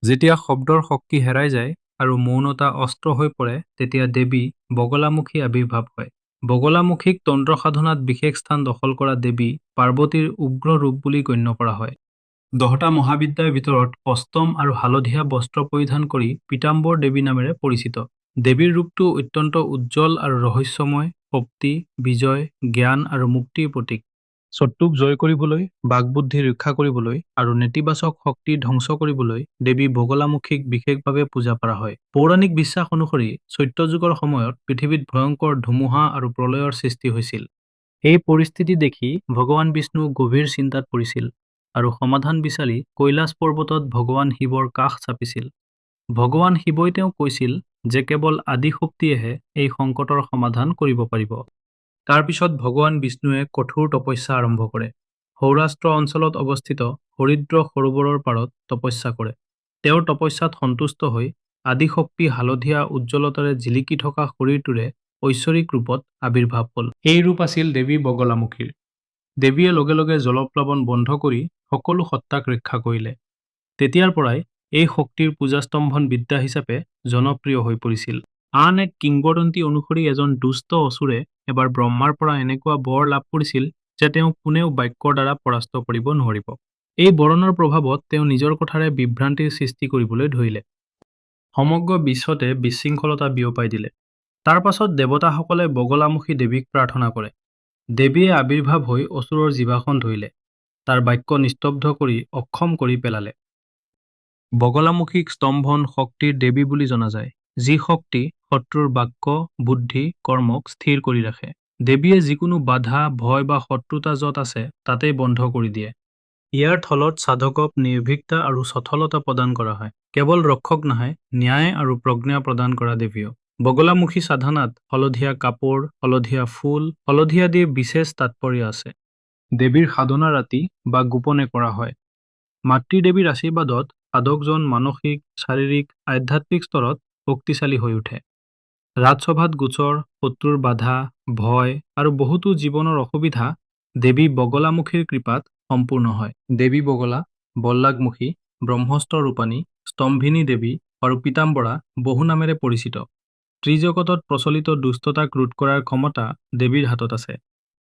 যেতিয়া শব্দৰ শক্তি হেৰাই যায় আৰু মৌনতা অস্ত্ৰ হৈ পৰে, তেতিয়া দেৱী বগলামুখী আবিৰ্ভাৱ হয়। বগলামুখীক তন্ত্ৰ সাধনাত বিশেষ স্থান দখল কৰা দেৱী পাৰ্বতীৰ উগ্ৰ ৰূপ বুলি গণ্য কৰা হয়। 10টা মহাবিদ্যাৰ ভিতৰত অষ্টম আৰু হালধীয়া বস্ত্ৰ পৰিধান কৰি পীতাম্বৰ দেৱী নামেৰে পৰিচিত। দেৱীৰ ৰূপটো অত্যন্ত উজ্জ্বল আৰু ৰহস্যময়, শক্তি, বিজয়, জ্ঞান আৰু মুক্তিৰ প্ৰতীক। শত্ৰুক জয় কৰিবলৈ, বাকবুদ্ধি ৰক্ষা কৰিবলৈ আৰু নেতিবাচক শক্তি ধ্বংস কৰিবলৈ দেৱী বগলামুখীক বিশেষভাৱে পূজা কৰা হয়। পৌৰাণিক বিশ্বাস অনুসৰি সত্যযুগৰ সময়ত পৃথিৱীত ভয়ংকৰ ধুমুহা আৰু প্ৰলয়ৰ সৃষ্টি হৈছিল। এই পৰিস্থিতি দেখি ভগৱান বিষ্ণু গভীৰ চিন্তাত পৰিছিল আৰু সমাধান বিচাৰি কৈলাশ পৰ্বতত ভগৱান শিৱৰ কাষ চাপিছিল। ভগৱান শিৱই তেওঁক কৈছিল যে কেৱল আদি শক্তিয়েহে এই সংকটৰ সমাধান কৰিব পাৰিব। তাৰ পিছত ভগৱান বিষ্ণুৱে কঠোৰ তপস্যা আৰম্ভ কৰে। সৌৰাষ্ট্ৰ অঞ্চলত অৱস্থিত হৰিদ্ৰ সৰোবৰৰ পাৰত তপস্যা কৰে। তেওঁৰ তপস্যাত সন্তুষ্ট হৈ আদিশক্তি হালধীয়া উজ্জ্বলতাৰে জিলিকি থকা শৰীৰটোৰে ঐশ্বৰিক ৰূপত আবিৰ্ভাৱ হ'ল। এই ৰূপ আছিল দেৱী বগলামুখীৰ। দেৱীয়ে লগে লগে জলপ্লাৱন বন্ধ কৰি সকলো সত্তাক ৰক্ষা কৰিলে। তেতিয়াৰ পৰাই এই শক্তিৰ পূজাস্তম্ভন বিদ্যা হিচাপে জনপ্ৰিয় হৈ পৰিছিল। আন এক কিংবদন্তি অনুসৰি এজন দুষ্ট অসুৰে এবাৰ ব্ৰহ্মাৰ পৰা এনেকুৱা বৰ লাভ কৰিছিল যে তেওঁক কোনেও বাক্যৰ দ্বাৰা পৰাস্ত কৰিব নোৱাৰিব। এই বৰণৰ প্ৰভাৱত তেওঁ নিজৰ কথাৰে বিভ্ৰান্তিৰ সৃষ্টি কৰিবলৈ ধৰিলে। সমগ্ৰ বিশ্বতে বিশৃংখলতা বিয়পাই দিলে। তাৰ পাছত দেৱতাসকলে বগলামুখী দেৱীক প্ৰাৰ্থনা কৰে। দেৱীয়ে আবিৰ্ভাৱ হৈ অসুৰৰ জিভাখন ধৰিলে। তাৰ বাক্য নিস্তব্ধ কৰি অক্ষম কৰি পেলালে। বগলামুখীক স্তম্ভন শক্তিৰ দেৱী বুলি জনা যায়, যি শক্তি শত্ৰুৰ বাক্য, বুদ্ধি, কৰ্মক স্থিৰ কৰি ৰাখে। দেৱীয়ে যিকোনো বাধা, ভয় বা শত্ৰুতা য'ত আছে তাতেই বন্ধ কৰি দিয়ে। ইয়াৰ থলত সাধকক নিৰ্ভীকতা আৰু সথলতা প্ৰদান কৰা হয়। কেৱল ৰক্ষক নহয়, ন্যায় আৰু প্ৰজ্ঞা প্ৰদান কৰা দেৱীও। বগলামুখী সাধনাত হালধীয়া কাপোৰ, হালধীয়া ফুল, হালধি আদিৰ বিশেষ তাৎপৰ্য আছে। দেৱীৰ সাধনা ৰাতি বা গোপনে কৰা হয়। মাতৃদেৱীৰ আশীৰ্বাদত সাধকজন মানসিক, শাৰীৰিক, আধ্যাত্মিক স্তৰত শক্তিশালী হৈ উঠে। ৰাজসভাত গোচৰ, শত্ৰুৰ বাধা, ভয় আৰু বহুতো জীৱনৰ অসুবিধা দেৱী বগলামুখীৰ কৃপাত সম্পূৰ্ণ হয়। দেৱী বগলা, বল্লাগমুখী, ব্ৰহ্মস্ত্ৰ ৰূপানী, স্তম্ভিনী দেৱী আৰু পীতাম্বৰা বহু নামেৰে পৰিচিত। ত্ৰিজগতত প্ৰচলিত দুষ্টতাক ৰোধ কৰাৰ ক্ষমতা দেৱীৰ হাতত আছে।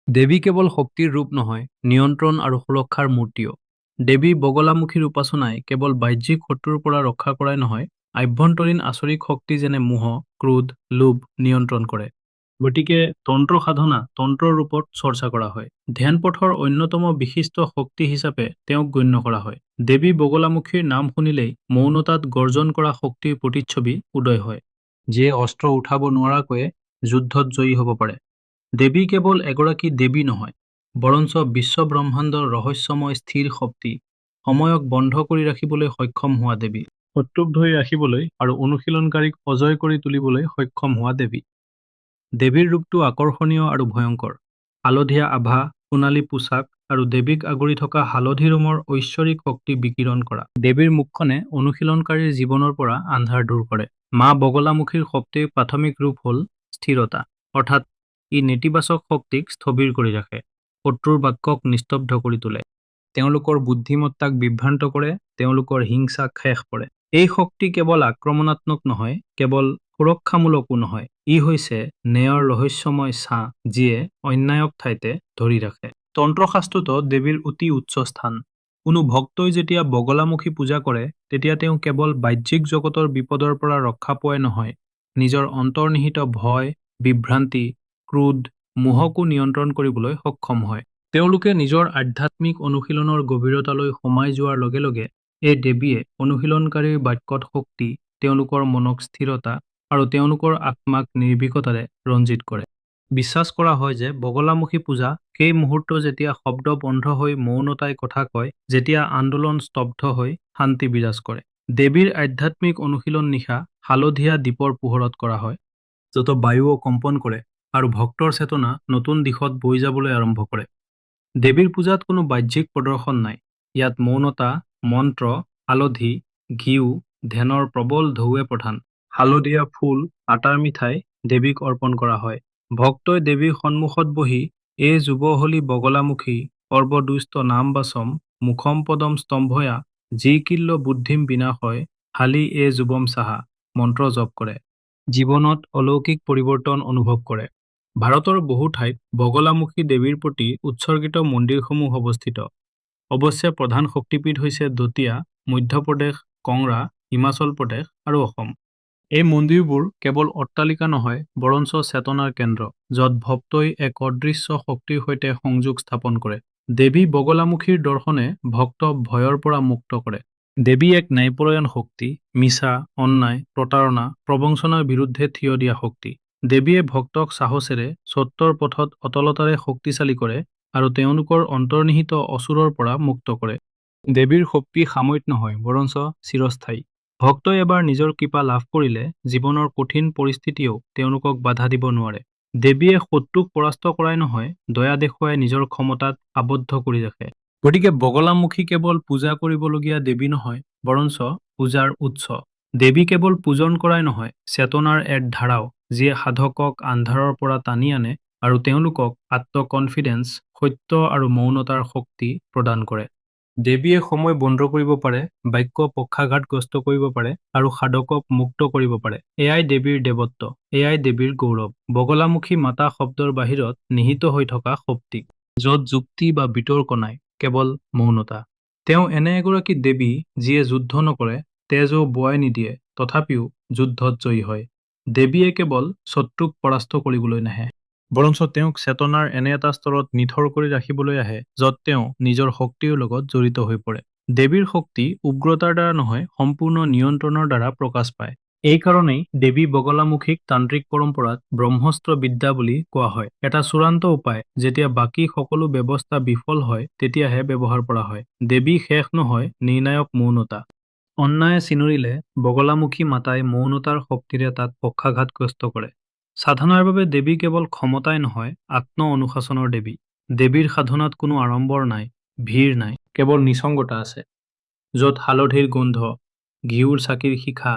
দেৱী কেৱল শক্তিৰ ৰূপ নহয়, নিয়ন্ত্ৰণ আৰু সুৰক্ষাৰ মূৰ্তিও। দেৱী বগলামুখীৰ উপাসনাই কেৱল বাহ্যিক শত্ৰুৰ পৰা ৰক্ষা কৰাই নহয়, আভ্যন্তৰীণ আচৰিক শক্তি যেনে মোহ, ক্ৰোধ, লোভ নিয়ন্ত্ৰণ কৰে। গতিকে তন্ত্ৰ সাধনা তন্ত্ৰৰ ৰূপত চৰ্চা কৰা হয়। ধ্যান পথৰ অন্যতম বিশিষ্ট শক্তি হিচাপে তেওঁক গণ্য কৰা হয়। দেৱী বগলামুখীৰ নাম শুনিলেই মৌনতাত গৰ্জন কৰা শক্তিৰ প্ৰতিচ্ছবি উদয় হয়, যিয়ে অস্ত্ৰ উঠাব নোৱাৰাকৈয়ে যুদ্ধত জয়ী হ'ব পাৰে। দেৱী কেৱল এগৰাকী দেৱী নহয়, বৰঞ্চ বিশ্ব ব্ৰহ্মাণ্ডৰ ৰহস্যময় স্থিৰ শক্তি, সময়ক বন্ধ কৰি ৰাখিবলৈ সক্ষম হোৱা দেৱী, শত্ৰুক ধৰি ৰাখিবলৈ আৰু অনুশীলনকাৰীক অজয় কৰি তুলিবলৈ সক্ষম হোৱা দেৱী। দেৱীৰ ৰূপটো আকৰ্ষণীয় আৰু ভয়ংকৰ। হালধীয়া আভা, সোণালী পোছাক আৰু দেৱীক আগুৰি থকা হালধি ৰঙৰ ঐশ্বৰিক শক্তি বিকিৰণ কৰা। দেৱীৰ মুখখনে অনুশীলনকাৰীৰ জীৱনৰ পৰা আন্ধাৰ দূৰ কৰে। মা বগলামুখীৰ শক্তিৰ প্ৰাথমিক ৰূপ হ'ল স্থিৰতা, অৰ্থাৎ ই নেতিবাচক শক্তিক স্থবিৰ কৰি ৰাখে, শত্ৰুৰ বাক্যক নিস্তব্ধ কৰি তোলে, তেওঁলোকৰ বুদ্ধিমত্তাক বিভ্ৰান্ত কৰে, তেওঁলোকৰ হিংসাক শেষ কৰে। এই শক্তি কেৱল আক্ৰমণাত্মক নহয়, কেৱল সুৰক্ষামূলকো নহয়, ই হৈছে ন্যায়ৰ ৰহস্যময় ছাঁ, যিয়ে অন্যায়ক ঠাইতে ধৰি ৰাখে। তন্ত্ৰশাস্ত্ৰতো দেৱীৰ অতি উচ্চ স্থান। কোনো ভক্তই যেতিয়া বগলামুখী পূজা কৰে, তেতিয়া তেওঁ কেৱল বাহ্যিক জগতৰ বিপদৰ পৰা ৰক্ষা পোৱাই নহয়, নিজৰ অন্তৰ্নিহিত ভয়, বিভ্ৰান্তি, ক্ৰোধ, মোহকো নিয়ন্ত্ৰণ কৰিবলৈ সক্ষম হয়। তেওঁলোকে নিজৰ আধ্যাত্মিক অনুশীলনৰ গভীৰতালৈ সোমাই যোৱাৰ লগে লগে এই দেৱীয়ে অনুশীলনকাৰীৰ বাক্যত শক্তি, তেওঁলোকৰ মনক স্থিৰতা আৰু তেওঁলোকৰ আত্মাক নিৰ্ভীকতাৰে ৰঞ্জিত কৰে। বিশ্বাস কৰা হয় যে বগলামুখী পূজা সেই মুহূৰ্ত যেতিয়া শব্দ বন্ধ হৈ মৌনতাই কথা কয়, যেতিয়া আন্দোলন স্তব্ধ হৈ শান্তি বিৰাজ কৰে। দেৱীৰ আধ্যাত্মিক অনুশীলন নিশা হালধীয়া দীপৰ পোহৰত কৰা হয়, য'ত বায়ুও কম্পন কৰে আৰু ভক্তৰ চেতনা নতুন দিশত বৈ যাবলৈ আৰম্ভ কৰে। দেৱীৰ পূজাত কোনো বাহ্যিক প্ৰদৰ্শন নাই। ইয়াত মৌনতা, মন্ত্ৰ, হালধি, ঘিউ, ধ্যানৰ প্ৰবল ঢৌৱে প্ৰধান। হালধীয়া ফুল, আটাৰ মিঠাই দেৱীক অৰ্পণ কৰা হয়। ভক্তই দেৱীৰ সন্মুখত বহি এই যুৱহলি বগলামুখী সৰ্বদুষ্ট নাম বাচম মুখম পদম স্তম্ভয়া যি কিল্ল বুদ্ধিম বিনাশয় হালি এ যুৱম চাহা মন্ত্ৰ জপ কৰে। জীৱনত অলৌকিক পৰিৱৰ্তন অনুভৱ কৰে। ভাৰতৰ বহু ঠাইত বগলামুখী দেৱীৰ প্ৰতি উৎসৰ্গিত মন্দিৰসমূহ অৱস্থিত। অৱশ্যে প্ৰধান শক্তিপীঠ হৈছে দতিয়া, মধ্যপ্ৰদেশ, কংৰা, হিমাচল প্ৰদেশ আৰু অসম। এই মন্দিৰবোৰ কেৱল অট্টালিকা নহয়, বৰঞ্চ চেতনাৰ কেন্দ্ৰ, য'ত ভক্তই এক অদৃশ্য শক্তিৰ সৈতে সংযোগ স্থাপন কৰে। দেৱী বগলামুখীৰ দৰ্শনে ভক্তক ভয়ৰ পৰা মুক্ত কৰে। দেৱী এক ন্যায়পৰায়ণ শক্তি, মিছা, অন্যায়, প্ৰতাৰণা, প্ৰবঞ্চনাৰ বিৰুদ্ধে থিয় দিয়া শক্তি। দেৱীয়ে ভক্তক সাহসেৰে সত্যৰ পথত অটলতাৰে শক্তিশালী কৰে আৰু তেওঁলোকৰ অন্তৰ্নিহিত অসুৰৰ পৰা মুক্ত কৰে। দেৱীৰ শক্তি সাময়িক নহয়, বৰঞ্চ চিৰস্থায়ী। ভক্তই এবাৰ নিজৰ কৃপা লাভ কৰিলে জীৱনৰ কঠিন পৰিস্থিতিয়েও তেওঁলোকক বাধা দিব নোৱাৰে। দেৱীয়ে শত্ৰুক পৰাস্ত কৰাই নহয়, দয়া দেখুৱাই নিজৰ ক্ষমতাত আবদ্ধ কৰি ৰাখে। গতিকে বগলামুখী কেৱল পূজা কৰিবলগীয়া দেৱী নহয়, বৰঞ্চ পূজাৰ উৎস। দেৱী কেৱল পূজন কৰাই নহয়, চেতনাৰ এক ধাৰাও, যিয়ে সাধকক আন্ধাৰৰ পৰা টানি আনে আৰু তেওঁলোকক আত্মকনফিডেন্স, সত্য আৰু মৌনতাৰ শক্তি প্ৰদান কৰে। দেৱীয়ে সময় বন্ধ কৰিব পাৰে, বাক্য পক্ষাঘাতগ্ৰস্ত কৰিব পাৰে আৰু সাধকক মুক্ত কৰিব পাৰে। এয়াই দেৱীৰ দেৱত্ব, এয়াই দেৱীৰ গৌৰৱ। বগলামুখী মাতা শব্দৰ বাহিৰত নিহিত হৈ থকা শক্তি, য'ত যুক্তি বা বিতৰ্ক নাই, কেৱল মৌনতা। তেওঁ এনে এগৰাকী দেৱী যিয়ে যুদ্ধ নকৰে, তেজো বোৱাই নিদিয়ে, তথাপিও যুদ্ধত জয়ী হয়। দেৱীয়ে কেৱল শত্ৰুক পৰাস্ত কৰিবলৈ নাহে, বৰঞ্চ তেওঁক চেতনাৰ এনে এটা স্তৰত নিথৰ কৰি ৰাখিবলৈ আহে, য'ত তেওঁ নিজৰ শক্তিৰ লগত জড়িত হৈ পৰে। দেৱীৰ শক্তি উগ্ৰতাৰ দ্বাৰা নহয়, সম্পূৰ্ণ নিয়ন্ত্ৰণৰ দ্বাৰা প্ৰকাশ পায়। এই কাৰণেই দেৱী বগলামুখীক তান্ত্ৰিক পৰম্পৰাত ব্ৰহ্মস্ত্ৰ বিদ্যা বুলি কোৱা হয়। এটা চূড়ান্ত উপায়, যেতিয়া বাকী সকলো ব্যৱস্থা বিফল হয়, তেতিয়াহে ব্যৱহাৰ কৰা হয়। দেৱী শেষ নহয়, নিৰ্ণায়ক মৌনতা। অন্যায়ে চিনুৰিলে বগলামুখী মাতাই মৌনতাৰ শক্তিৰে তাক পক্ষাঘাতগ্ৰস্ত কৰে। সাধনাৰ বাবে দেৱী কেৱল ক্ষমতাই নহয়, আত্ম অনুশাসনৰ দেৱী। দেৱীৰ সাধনাত কোনো আড়ম্বৰ নাই, ভিৰ নাই, কেৱল নিসংগতা আছে। য'ত হালধিৰ গোন্ধ, ঘিউৰ চাকিৰ শিখা,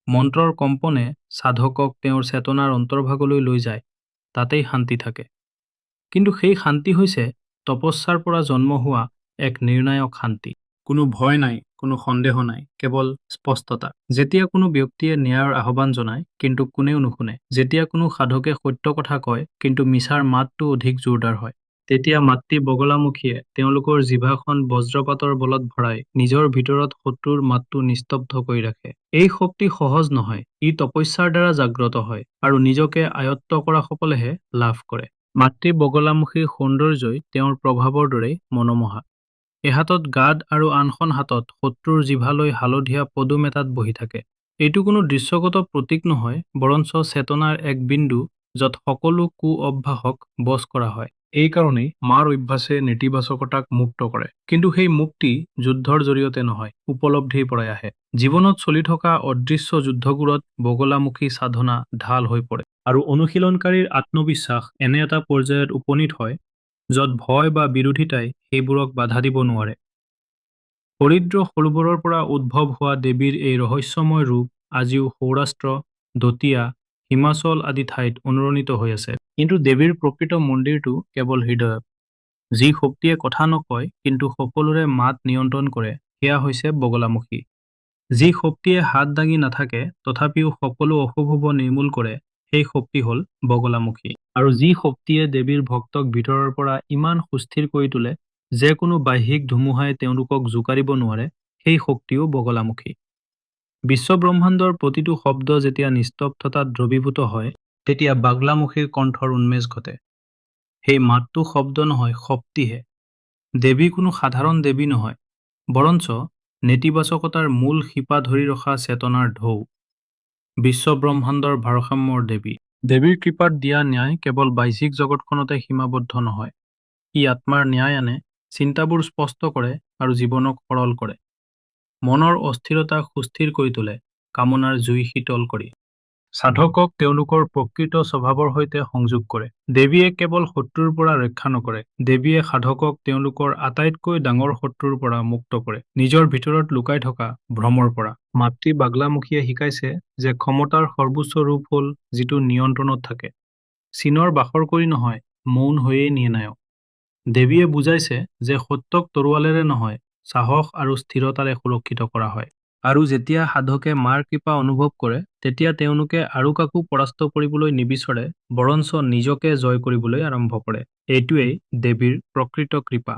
মন্ত্ৰৰ কম্পনে সাধকক তেওঁৰ চেতনাৰ অন্তৰ্ভাগলৈ লৈ যায়, তাতেই শান্তি থাকে। কিন্তু সেই শান্তি হৈছে তপস্যাৰ পৰা জন্ম হোৱা এক নিৰ্ণায়ক শান্তি। কোনো ভয় নাই, কোনো সন্দেহ নাই, কেৱল স্পষ্টতা। যেতিয়া কোনো ব্যক্তিয়ে ন্যায়ৰ আহ্বান জনায়, কিন্তু কোনেও নুশুনে, যেতিয়া কোনো সাধকে সত্য কথা কয়, কিন্তু মিছাৰ মাতটো অধিক জোৰদাৰ হয়, তেতিয়া মাতৃ বগলামুখীয়ে তেওঁলোকৰ জিভাখন বজ্ৰপাতৰ বলত ভৰাই নিজৰ ভিতৰত শত্ৰুৰ মাতটো নিস্তব্ধ কৰি ৰাখে। এই শক্তি সহজ নহয়, ই তপস্যাৰ দ্বাৰা জাগ্ৰত হয়, আৰু নিজকে আয়ত্ত কৰা সকলেহে লাভ কৰে। মাতৃ বগলামুখীৰ সৌন্দৰ্যই তেওঁৰ প্ৰভাৱৰ দৰেই মনোমোহা। এহাতত গাদ আৰু আনখন হাতত শত্ৰুৰ জিভালৈ হালধীয়া পদুম এটাত বহি থাকে। এইটো কোনো দৃশ্যগত প্ৰতীক নহয়, বৰঞ্চ চেতনাৰ এক বিন্দু, য'ত সকলো কু অভ্যাসক বশ কৰা হয়। এই কাৰণেই মাৰ অভ্যাসে নেতিবাচকতাক মুক্ত কৰে। কিন্তু সেই মুক্তি যুদ্ধৰ জৰিয়তে নহয়, উপলব্ধিৰ পৰাই আহে। জীৱনত চলি থকা অদৃশ্য যুদ্ধবোৰত বগলামুখী সাধনা ঢাল হৈ পৰে। আৰু অনুশীলনকাৰীৰ আত্মবিশ্বাস এনে এটা পৰ্যায়ত উপনীত হয়, য'ত ভয় বা বিৰোধিতাই সেইবোৰক বাধা দিব নোৱাৰে। হৰিদ্ৰ সৰোবৰৰ পৰা উদ্ভৱ হোৱা দেৱীৰ এই ৰহস্যময় ৰূপ আজিও সৌৰাষ্ট্ৰ, দতিয়া, হিমাচল আদি ঠাইত অনুৰণিত হৈ আছে। কিন্তু দেৱীৰ প্ৰকৃত মন্দিৰটো কেৱল হৃদয়ত। যি শক্তিয়ে কথা নকয়, কিন্তু সকলোৰে মাত নিয়ন্ত্ৰণ কৰে, সেয়া হৈছে বগলামুখী। যি শক্তিয়ে হাত দাঙি নাথাকে, তথাপিও সকলো অশুভ নিৰ্মূল কৰে, সেই শক্তি হ'ল বগলামুখী। আৰু যি শক্তিয়ে দেৱীৰ ভক্তক ভিতৰৰ পৰা ইমান সুস্থিৰ কৰি তোলে যে কোনো বাহ্যিক ধুমুহাই তেওঁলোকক জোকাৰিব নোৱাৰে, সেই শক্তিও বগলামুখী। বিশ্বব্ৰহ্মাণ্ডৰ প্ৰতিটো শব্দ যেতিয়া নিস্তব্ধতাত দ্ৰৱীভূত হয়, তেতিয়া বাগলামুখীৰ কণ্ঠৰ উন্মেষ ঘটে। সেই মাতটো শব্দ নহয়, শক্তিহে। দেৱী কোনো সাধাৰণ দেৱী নহয়, বৰঞ্চ নেতিবাচকতাৰ মূল শিপা ধৰি ৰখা চেতনাৰ ঢৌ। বিশ্বব্ৰহ্মাণ্ডৰ ভাৰসাম্যৰ দেৱী। দেৱীৰ কৃপাত দিয়া ন্যায় কেৱল বাহ্যিক জগতখনতে সীমাবদ্ধ নহয়। ই আত্মাৰ ন্যায় আনে, চিন্তাবোৰ স্পষ্ট কৰে আৰু জীৱনক সৰল কৰে। মনৰ অস্থিৰতাক সুস্থিৰ কৰি তোলে, কামনাৰ জুই শীতল কৰি। সাধকক তেওঁলোকৰ প্ৰকৃত স্বভাৱৰ সৈতে সংযোগ কৰে। দেৱীয়ে কেৱল শত্ৰুৰ পৰা ৰক্ষা নকৰে, দেৱীয়ে সাধকক তেওঁলোকৰ আটাইতকৈ ডাঙৰ শত্ৰুৰ পৰা মুক্ত কৰে, নিজৰ ভিতৰত লুকাই থকা ভ্ৰমৰ পৰা। মাতৃ বাগলামুখীয়ে শিকাইছে যে ক্ষমতাৰ সৰ্বোচ্চ ৰূপ হ'ল যিটো নিয়ন্ত্ৰণত থাকে। চীনৰ বাখৰ কৰি নহয়, মৌন হৈয়েই নিৰ্ণায়ক। দেৱীয়ে বুজাইছে যে সত্যক তৰোৱালেৰে নহয়, সাহস আৰু স্থিৰতাৰে সুৰক্ষিত কৰা হয়। আৰু যেতিয়া সাধকে মাৰ কৃপা অনুভৱ কৰে তেতিয়া তেওঁলোকে আৰু কাকো পৰাস্ত কৰিবলৈ নিবিচাৰে, বৰঞ্চ নিজকে জয় কৰিবলৈ আৰম্ভ কৰে। এইটোৱেই দেৱীৰ প্ৰকৃত কৃপা।